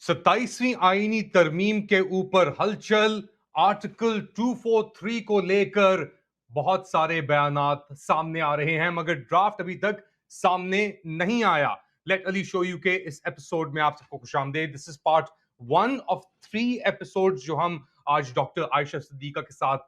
27वीं आईनी तरमीम के ऊपर हलचल। आर्टिकल 243 को लेकर बहुत सारे बयानात सामने आ रहे हैं, मगर ड्राफ्ट अभी तक सामने नहीं आया। लेट अली शो यू के इस एपिसोड में आप सबको खुशामदीद। This is part 1 of 3 episode जो हम आज डॉक्टर आयशा सिद्दीका के साथ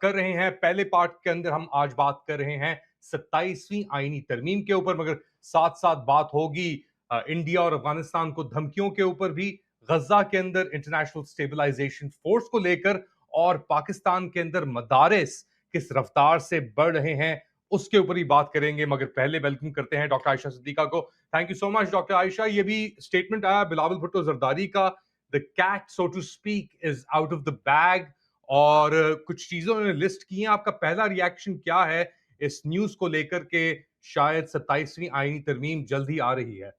कर रहे हैं। पहले पार्ट के अंदर हम आज बात कर रहे हैं 27वीं आईनी तरमीम के ऊपर, मगर साथ साथ बात होगी इंडिया और अफगानिस्तान को धमकियों के ऊपर भी, गजा के अंदर इंटरनेशनल स्टेबलाइजेशन फोर्स को लेकर, और पाकिस्तान के अंदर मदारिस किस रफ्तार से बढ़ रहे हैं उसके ऊपर ही बात करेंगे। मगर पहले वेलकम करते हैं डॉक्टर आयशा सिद्दीका को। Thank you so much doctor Ayesha. ये भी स्टेटमेंट आया बिलावल भुट्टो जरदारी का, the cat so to speak is out of the bag, और कुछ चीजों ने लिस्ट की हैं। आपका पहला रिएक्शन क्या है इस न्यूज को लेकर के शायद 27वीं आईनी तरमीम जल्द ही आ रही है?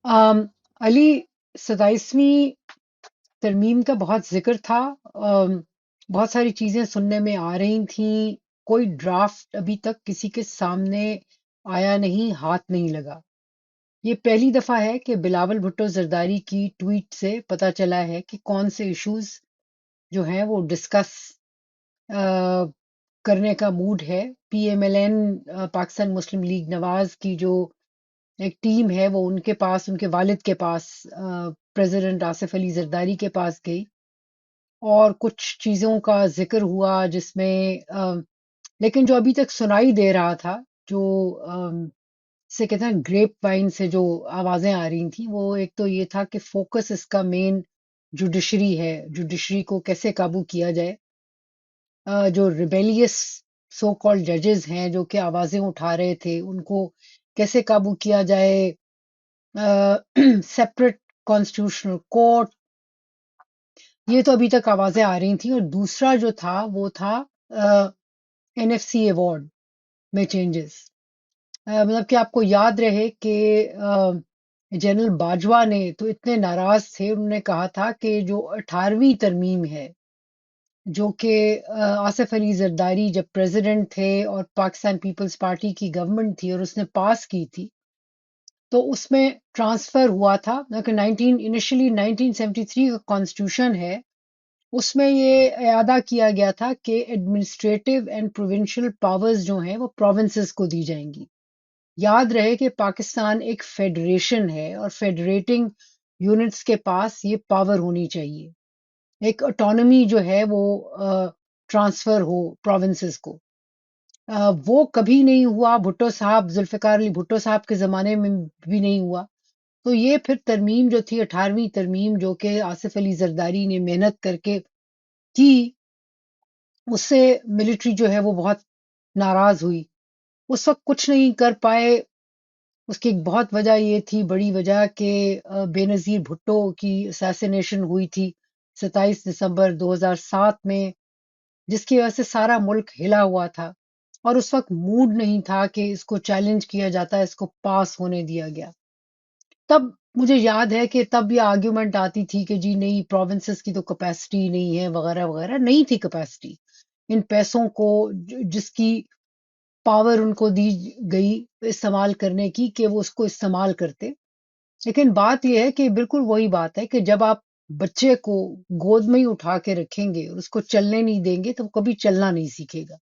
अली, 27वीं तरमीम का बहुत जिक्र था। बहुत सारी चीजें सुनने में आ रही थी। कोई ड्राफ्ट अभी तक किसी के सामने आया नहीं, हाथ नहीं लगा। ये पहली दफा है कि बिलावल भुट्टो जरदारी की ट्वीट से पता चला है कि कौन से इश्यूज जो हैं वो डिस्कस करने का मूड है। पीएमएलएन, पाकिस्तान मुस्लिम लीग नवाज की जो एक टीम है वो उनके पास, उनके वालिद के पास, प्रेसिडेंट आसिफ अली जरदारी के पास गई और कुछ चीज़ों का जिक्र हुआ जिसमें लेकिन जो अभी तक सुनाई दे रहा था, जो से कहते हैं ग्रेप वाइन से जो आवाज़ें आ रही थी, वो एक तो ये था कि फोकस इसका मेन जुडिशरी है, जुडिशरी को कैसे काबू किया जाए। जो रिबेलियस सो कॉल्ड जजेस हैं जो कि आवाज़ें उठा रहे थे, उनको कैसे काबू किया जाए। सेपरेट कॉन्स्टिट्यूशनल कोर्ट, ये तो अभी तक आवाजें आ रही थी। और दूसरा जो था वो था एनएफसी अवार्ड में चेंजेस। मतलब कि आपको याद रहे कि जनरल बाजवा ने तो इतने नाराज थे, उन्होंने कहा था कि जो 18वीं तरमीम है जो कि आसिफ अली जरदारी जब प्रेसिडेंट थे और पाकिस्तान पीपल्स पार्टी की गवर्नमेंट थी और उसने पास की थी, तो उसमें ट्रांसफर हुआ था। 1973 का कॉन्स्टिट्यूशन है, उसमें ये अदा किया गया था कि एडमिनिस्ट्रेटिव एंड प्रोविंशियल पावर्स जो हैं वो प्रोविंसेस को दी जाएंगी। याद रहे कि पाकिस्तान एक फेडरेशन है और फेडरेटिंग यूनिट्स के पास ये पावर होनी चाहिए, एक ऑटोनॉमी जो है वो ट्रांसफर हो प्रोविंसेस को। वो कभी नहीं हुआ। भुट्टो साहब, जुल्फिकार अली भुट्टो साहब के ज़माने में भी नहीं हुआ। तो ये फिर तरमीम जो थी 18वीं तरमीम, जो कि आसिफ अली जरदारी ने मेहनत करके की, उससे मिलिट्री जो है वो बहुत नाराज हुई। उस वक्त कुछ नहीं कर पाए। उसकी एक बहुत वजह ये थी, बड़ी वजह, कि बेनज़ीर भुट्टो की असैसिनेशन हुई थी 27 दिसंबर 2007 में, जिसकी वजह से सारा मुल्क हिला हुआ था और उस वक्त मूड नहीं था कि इसको चैलेंज किया जाता, इसको पास होने दिया गया। तब मुझे याद है कि तब ये आर्ग्यूमेंट आती थी कि जी नहीं, प्रोविंसेस की तो कैपेसिटी नहीं है, वगैरह वगैरह। नहीं थी कैपेसिटी इन पैसों को, जिसकी पावर उनको दी गई इस्तेमाल करने की, कि वो उसको इस्तेमाल करते। लेकिन बात यह है कि बिल्कुल वही बात है कि जब आप बच्चे को गोद में ही उठा के रखेंगे और उसको चलने नहीं देंगे तो वो कभी चलना नहीं सीखेगा।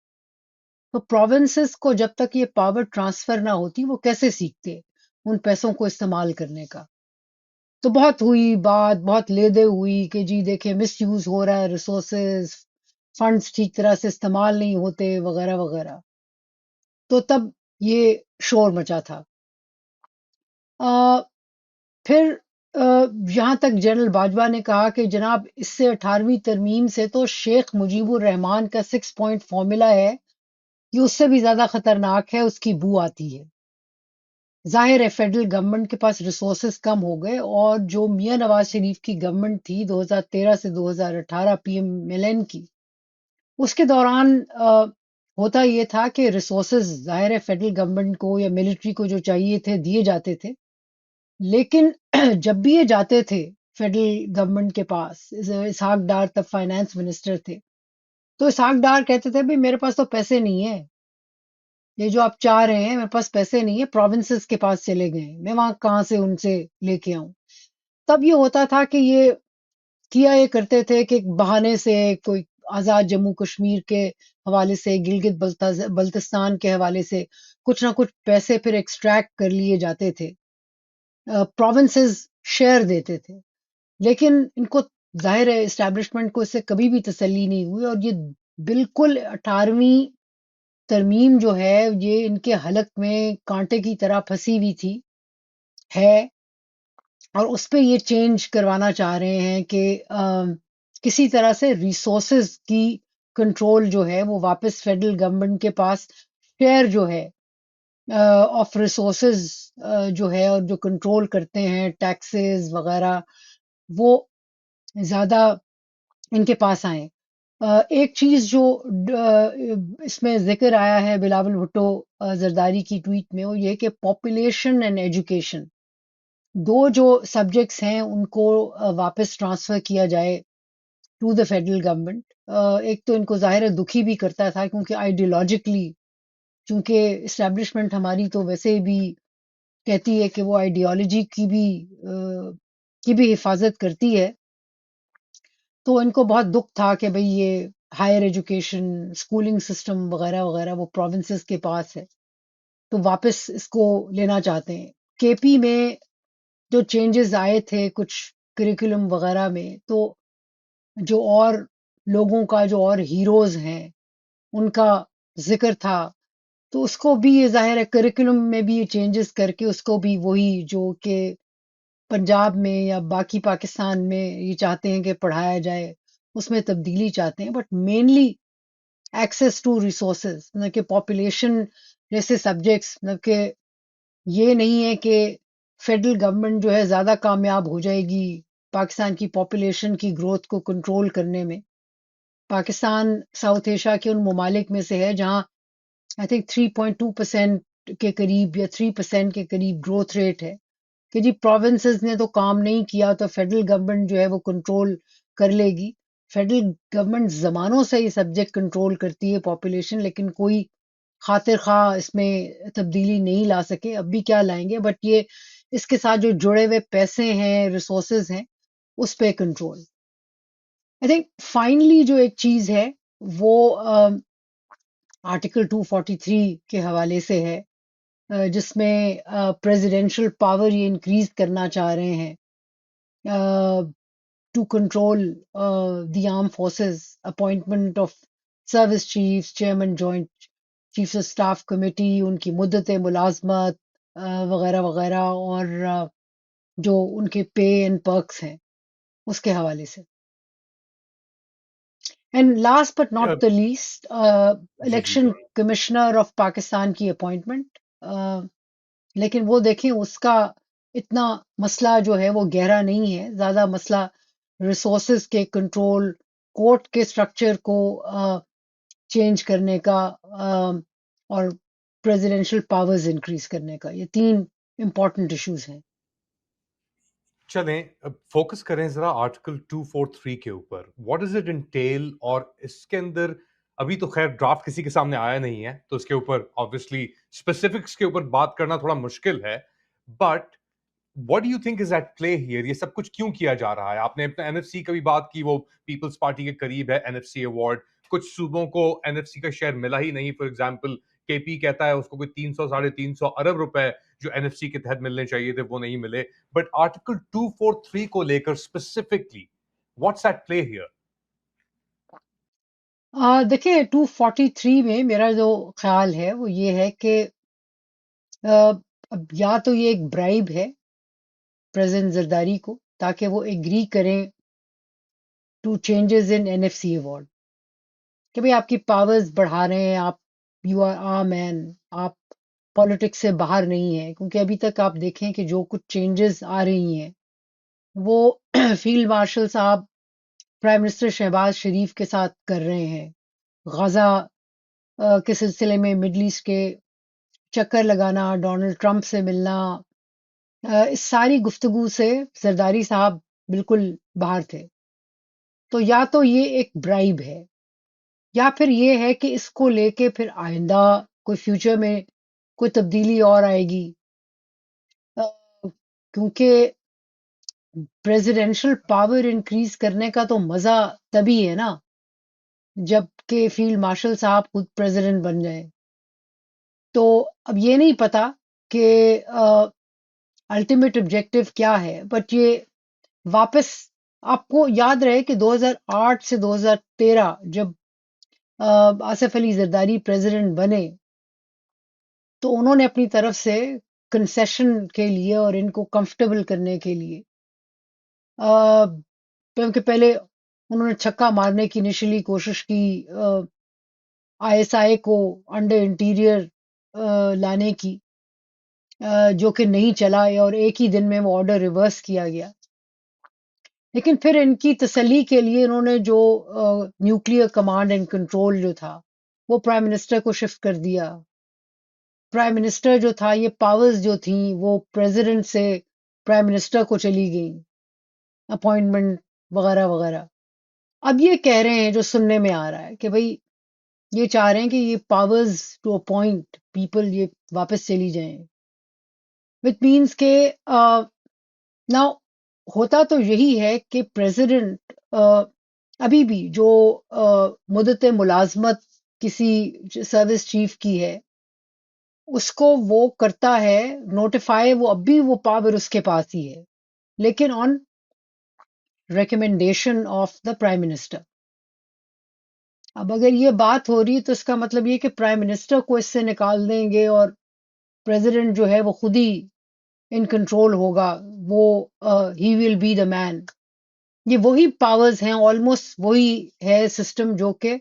तो प्रोविंसेस को जब तक ये पावर ट्रांसफर ना होती, वो कैसे सीखते उन पैसों को इस्तेमाल करने का। तो बहुत हुई बात, बहुत लेदे हुई कि जी देखिए मिस यूज हो रहा है रिसोर्सेज, फंड्स ठीक तरह से इस्तेमाल नहीं होते, वगैरह वगैरह। तो तब ये शोर मचा था। अ, फिर यहाँ तक जनरल बाजवा ने कहा कि जनाब, इससे 18वीं तरमीम से तो शेख मुजीबुर रहमान का 6 पॉइंट फॉर्मूला है, ये उससे भी ज्यादा खतरनाक है, उसकी बू आती है। जाहिर है फेडरल गवर्नमेंट के पास रिसोर्सेज कम हो गए, और जो मियां नवाज शरीफ की गवर्नमेंट थी 2013 से 2018 पीएमएलएन की, उसके दौरान होता ये था कि रिसोर्सेज जाहिर है फेडरल गवर्नमेंट को या मिलिट्री को जो चाहिए थे दिए जाते थे। लेकिन जब भी ये जाते थे फेडरल गवर्नमेंट के पास, इसहाक डार तब फाइनेंस मिनिस्टर थे, तो इसहाक डार कहते थे भाई मेरे पास तो पैसे नहीं है, ये जो आप चाह रहे हैं मेरे पास पैसे नहीं है, प्रोविंसेस के पास चले गए, मैं वहां कहाँ से उनसे लेके आऊं। تب یہ ہوتا تھا کہ یہ کرتے تھے کہ بہانے سے کوئی آزاد جموں کشمیر کے حوالے سے، گلگت بلتستان کے حوالے سے کچھ نہ کچھ پیسے پھر ایکسٹریکٹ کر لیے جاتے تھے، پروونسز شیئر دیتے تھے، لیکن ان کو ظاہر ہے اسٹیبلشمنٹ کو اس سے کبھی بھی تسلی نہیں ہوئی، اور یہ بالکل 18ویں ترمیم جو ہے یہ ان کے حلق میں کانٹے کی طرح پھنسی ہوئی تھی ہے، اور اس پہ یہ چینج کروانا چاہ رہے ہیں کہ کسی طرح سے ریسورسز کی کنٹرول جو ہے وہ واپس فیڈرل گورنمنٹ کے پاس، شیئر جو ہے آف ریسورسز جو ہے، اور جو کنٹرول کرتے ہیں ٹیکسز وغیرہ، وہ زیادہ ان کے پاس آئیں۔ ایک چیز جو اس میں ذکر آیا ہے بلاول بھٹو زرداری کی ٹویٹ میں، وہ یہ کہ پاپولیشن اینڈ ایجوکیشن دو جو سبجیکٹس ہیں ان کو واپس ٹرانسفر کیا جائے ٹو دا فیڈرل گورنمنٹ۔ ایک تو ان کو ظاہر ہے دکھی بھی کرتا تھا، کیونکہ آئیڈیولوجیکلی چونکہ اسٹیبلشمنٹ ہماری تو ویسے بھی کہتی ہے کہ وہ آئیڈیالوجی کی بھی حفاظت کرتی ہے، تو ان کو بہت دکھ تھا کہ بھئی یہ ہائر ایجوکیشن، اسکولنگ سسٹم وغیرہ وغیرہ وہ پروونسز کے پاس ہے، تو واپس اس کو لینا چاہتے ہیں۔ کے پی میں جو چینجز آئے تھے کچھ کریکولم وغیرہ میں، تو جو اور لوگوں کا جو اور ہیروز ہیں ان کا ذکر تھا، تو اس کو بھی یہ ظاہر ہے کریکولم میں بھی یہ چینجز کر کے اس کو بھی وہی جو کہ پنجاب میں یا باقی پاکستان میں یہ چاہتے ہیں کہ پڑھایا جائے، اس میں تبدیلی چاہتے ہیں، but mainly access to resources, نہ کہ پاپولیشن جیسے سبجیکٹس، نہ کہ یہ نہیں ہے کہ فیڈرل گورنمنٹ جو ہے زیادہ کامیاب ہو جائے گی پاکستان کی پاپولیشن کی گروتھ کو کنٹرول کرنے میں۔ پاکستان ساؤتھ ایشیا کے ان ممالک میں سے ہے جہاں آئی تھنک 3.2% کے قریب یا 3% کے قریب گروتھ ریٹ ہے، کہ جی پروونسز نے تو کام نہیں کیا تو فیڈرل گورنمنٹ جو ہے وہ کنٹرول کر لے گی۔ فیڈرل گورنمنٹ زمانوں سے یہ سبجیکٹ کنٹرول کرتی ہے پاپولیشن، لیکن کوئی خاطر خواہ اس میں تبدیلی نہیں لا سکے، اب بھی کیا لائیں گے، بٹ یہ اس کے ساتھ جو جڑے ہوئے پیسے ہیں، ریسورسز ہیں، اس پہ کنٹرول۔ آئی تھنک فائنلی جو ایک چیز ہے وہ آرٹیکل 243 کے حوالے سے ہے، جس میں پریزیڈینشل پاور یہ انکریز کرنا چاہ رہے ہیں to control the arm forces, appointment of service chiefs, chairman joint chiefs of staff committee, ان کی مدت ملازمت وغیرہ وغیرہ، اور جو ان کے پے اینڈ پرکس ہیں اس کے حوالے سے۔ And last but not the least, جی جی الیکشن کمشنر آف پاکستان کی اپوائنٹمنٹ، لیکن وہ دیکھیں اس کا اتنا مسئلہ جو ہے وہ گہرا نہیں ہے، زیادہ مسئلہ ریسورسز کے کنٹرول، کورٹ کے سٹرکچر کو چینج کرنے کا، اور پریزیڈینشل پاورز انکریز کرنے کا، یہ تین امپورٹنٹ ایشوز ہیں۔ چلیں اب فوکس کریں ذرا آرٹیکل 243 کے اوپر، واٹ ڈز اٹ انٹیل، اور اس کے اندر ابھی تو خیر ڈرافٹ کسی کے سامنے آیا نہیں ہے تو اس کے اوپر آبویسلی اسپیسیفکس کے اوپر بات کرنا تھوڑا مشکل ہے، but what do you think is at play here? یہ سب کچھ کیوں کیا جا رہا ہے؟ آپ نے اپنا این ایف سی کا بھی بات کی، وہ پیپلز پارٹی کے قریب ہے این ایف سی ایوارڈ، کچھ صوبوں کو این ایف سی کا شیئر ملا ہی نہیں، فار ایگزامپل کے پی کہتا ہے اس کو کوئی 300-350 ارب روپے جو این ایف سی کے تحت ملنے چاہیے تھے وہ نہیں ملے، بٹ آرٹیکل 243 کو لے کر specifically what's at play here? دیکھیں 243 میں میرا جو خیال ہے وہ یہ ہے کہ اب یا تو یہ ایک برائب ہے پریزیڈنٹ زرداری کو، تاکہ وہ ایگری کریں to changes in N F C award, کہ بھئی آپ کی پاورز بڑھا رہے ہیں، آپ یو آر آ مین، آپ پالیٹکس سے باہر نہیں ہیں، کیونکہ ابھی تک آپ دیکھیں کہ جو کچھ چینجز آ رہی ہیں وہ فیلڈ مارشل صاحب پرائم منسٹر شہباز شریف کے ساتھ کر رہے ہیں، غزہ کے سلسلے میں مڈل ایسٹ کے چکر لگانا، ڈونلڈ ٹرمپ سے ملنا، اس ساری گفتگو سے زرداری صاحب بالکل باہر تھے۔ تو یا تو یہ ایک برائب ہے، یا پھر یہ ہے کہ اس کو لے کے پھر آئندہ کوئی فیوچر میں کوئی تبدیلی اور آئے گی، کیونکہ प्रेसिडेंशियल पावर इंक्रीज करने का तो मजा तभी है ना जब के फील्ड मार्शल साहब खुद प्रेसिडेंट बन जाए। तो अब ये नहीं पता कि अल्टीमेट ऑब्जेक्टिव क्या है, बट ये वापस आपको याद रहे कि 2008 से 2013 जब आसिफ अली जरदारी प्रेसिडेंट बने तो उन्होंने अपनी तरफ से कंसेशन के लिए और इनको कंफर्टेबल करने के लिए क्योंकि पहले उन्होंने छक्का मारने की इनिशियली कोशिश की आईएसआई को अंडर इंटीरियर लाने की, जो कि नहीं चला और एक ही दिन में वो ऑर्डर रिवर्स किया गया। लेकिन फिर इनकी तसल्ली के लिए इन्होंने जो न्यूक्लियर कमांड एंड कंट्रोल जो था वो प्राइम मिनिस्टर को शिफ्ट कर दिया। प्राइम मिनिस्टर जो था, ये पावर्स जो थी वो प्रेसिडेंट से प्राइम मिनिस्टर को चली गई, अपॉइंटमेंट वगैरह वगैरह। अब ये कह रहे हैं, जो सुनने में आ रहा है कि भाई ये चाह रहे हैं कि ये पावर्स टू अपॉइंट पीपल ये वापस चली जाएं, विच मीन्स के नाउ होता तो यही है कि प्रेसिडेंट अभी भी जो मुद्दत मुलाजमत किसी सर्विस चीफ की है उसको वो करता है नोटिफाई, वो अब भी वो पावर उसके पास ही है, लेकिन on recommendation of the prime minister. अब अगर ये बात हो रही है तो इसका मतलब ये कि प्राइम मिनिस्टर को इससे निकाल देंगे और प्रेसिडेंट जो है वो खुद ही इन कंट्रोल होगा, वो he will be the man. ये वही पावर्स हैं, ऑलमोस्ट वही है सिस्टम जो कि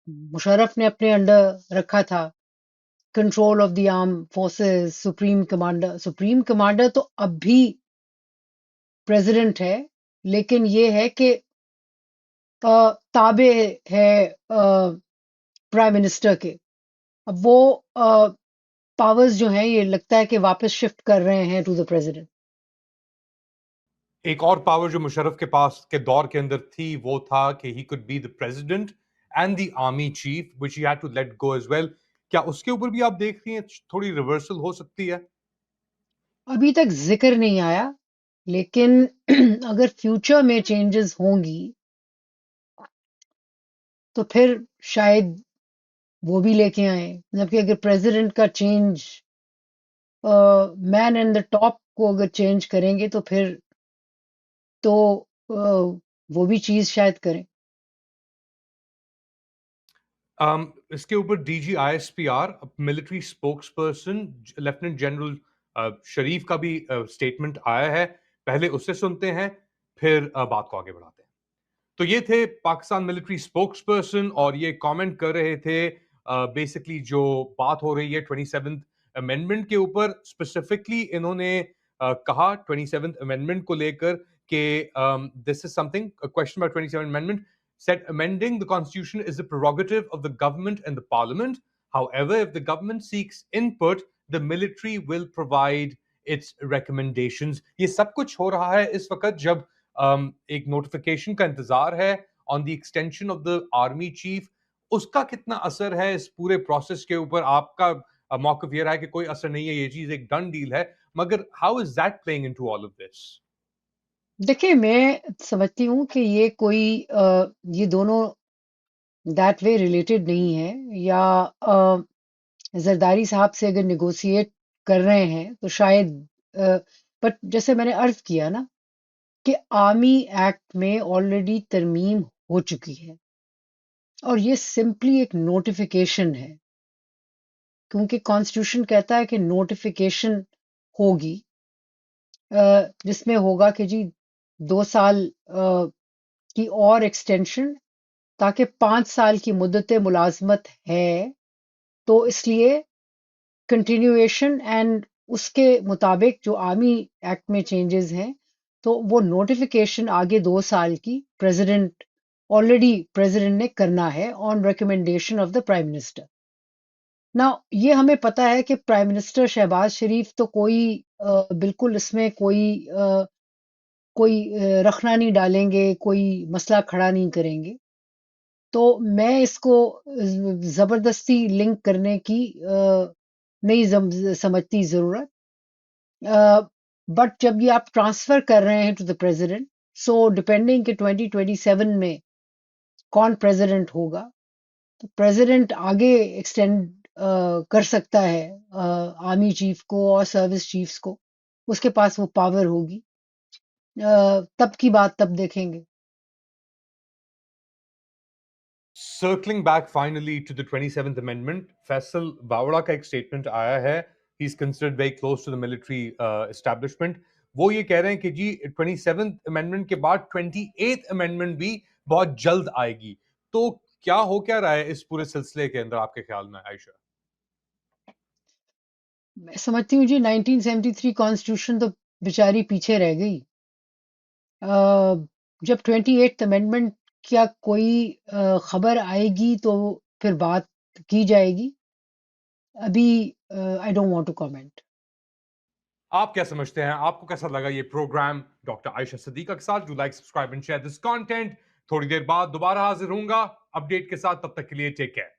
मुशर्रफ ने अपने अंडर रखा था, control of the arm forces, supreme commander. Supreme commander तो अब भी प्रेसिडेंट है, लेकिन ये है कि ताबे है प्राइम मिनिस्टर के। अब वो पावर्स जो हैं ये लगता है कि वापस शिफ्ट कर रहे हैं टू द प्रेसिडेंट। एक और पावर जो मुशर्रफ के पास के दौर के अंदर थी वो था कि he could be the president and the army chief which he had to let go as well. क्या उसके ऊपर भी आप देख रही हैं थोड़ी रिवर्सल हो सकती है? अभी तक जिक्र नहीं आया, लेकिन अगर फ्यूचर में चेंजेस होंगी तो फिर शायद वो भी लेके आए। जबकि अगर प्रेसिडेंट का change man and the top को अगर चेंज करेंगे तो फिर तो वो भी चीज शायद करें। इसके ऊपर DG ISPR military spokesperson lieutenant general Sharif का भी स्टेटमेंट आया है। पहले उससे सुनते हैं, फिर बात को आगे बढ़ाते हैं। तो ये थे पाकिस्तान मिलिट्री स्पोक्स पर्सन और ये कमेंट कर रहे थे बेसिकली जो बात हो रही है 27th अमेंडमेंट के ऊपर। स्पेसिफिकली इन्होंने कहा 27th अमेंडमेंट को लेकर कि this is something question about 27th amendment said amending the constitution is the prerogative of the government and the parliament. However, if the government seeks input, the military will provide its recommendations. ये सब कुछ हो रहा है इस वक्त जब एक नोटिफिकेशन का इंतजार है on the extension of the army chief. उसका कितना असर है इस पूरे प्रोसेस के ऊपर? आपका मौकफ ये रहा है कि कोई असर नहीं है, ये चीज एक डन डील है, मगर how is that playing into all of this? देखिए, मैं समझती हूँ कि ये कोई ये दोनों दैट वे रिलेटेड नहीं है, या जरदारी साहब से अगर निगोशिएट कर रहे हैं तो शायद बट जैसे मैंने अर्ज किया ना कि आर्मी एक्ट में ऑलरेडी तरमीम हो चुकी है और ये सिंपली एक नोटिफिकेशन है, क्योंकि कॉन्स्टिट्यूशन कहता है कि नोटिफिकेशन होगी, जिसमें होगा कि जी 2 साल की और एक्सटेंशन, ताकि 5 साल की मुद्दत मुलाजमत है तो इसलिए कंटिन्यूएशन एंड उसके मुताबिक जो आर्मी एक्ट में चेंजेस हैं तो वो नोटिफिकेशन आगे 2 साल की प्रेसिडेंट ने करना है on recommendation of the prime minister. ना ये हमें पता है कि प्राइम मिनिस्टर शहबाज शरीफ तो कोई बिल्कुल इसमें कोई रखना नहीं डालेंगे, कोई मसला खड़ा नहीं करेंगे। तो मैं इसको जबरदस्ती लिंक करने की नहीं समझती जरूरत। بٹ جب یہ آپ ٹرانسفر کر رہے ہیں to the president, so depending کہ 2027 میں کون پریزیڈنٹ ہوگا، تو پریزیڈنٹ آگے ایکسٹینڈ کر سکتا ہے آرمی چیف کو اور سروس چیفز کو، اس کے پاس وہ پاور ہوگی، تب کی بات تب دیکھیں گے۔ Circling back finally to the 27th Amendment, Faisal Bawda کا ایک statement آیا ہے. He is considered very close to the military establishment. وہ یہ کہہ رہے ہیں کہ جی 27th Amendment کے بعد 28th Amendment بھی بہت جلد آئے گی. تو کیا ہو کیا رہا ہے اس پورے سلسلے کے اندر آپ کے خیال میں عائشہ؟ میں سمجھتی ہوں جی 1973 کانسٹیٹیوشن تو بیچاری پیچھے رہ گئی۔ جب 28th امینڈمنٹ کیا کوئی خبر آئے گی تو پھر بات کی جائے گی، ابھی I don't want to comment. آپ کیا سمجھتے ہیں؟ آپ کو کیسا لگا یہ پروگرام ڈاکٹر عائشہ صدیقہ کے ساتھ؟ Do like subscribe and share this content. تھوڑی دیر بعد دوبارہ حاضر ہوں گا اپڈیٹ کے ساتھ، تب تک کے لیے ٹیک کیئر.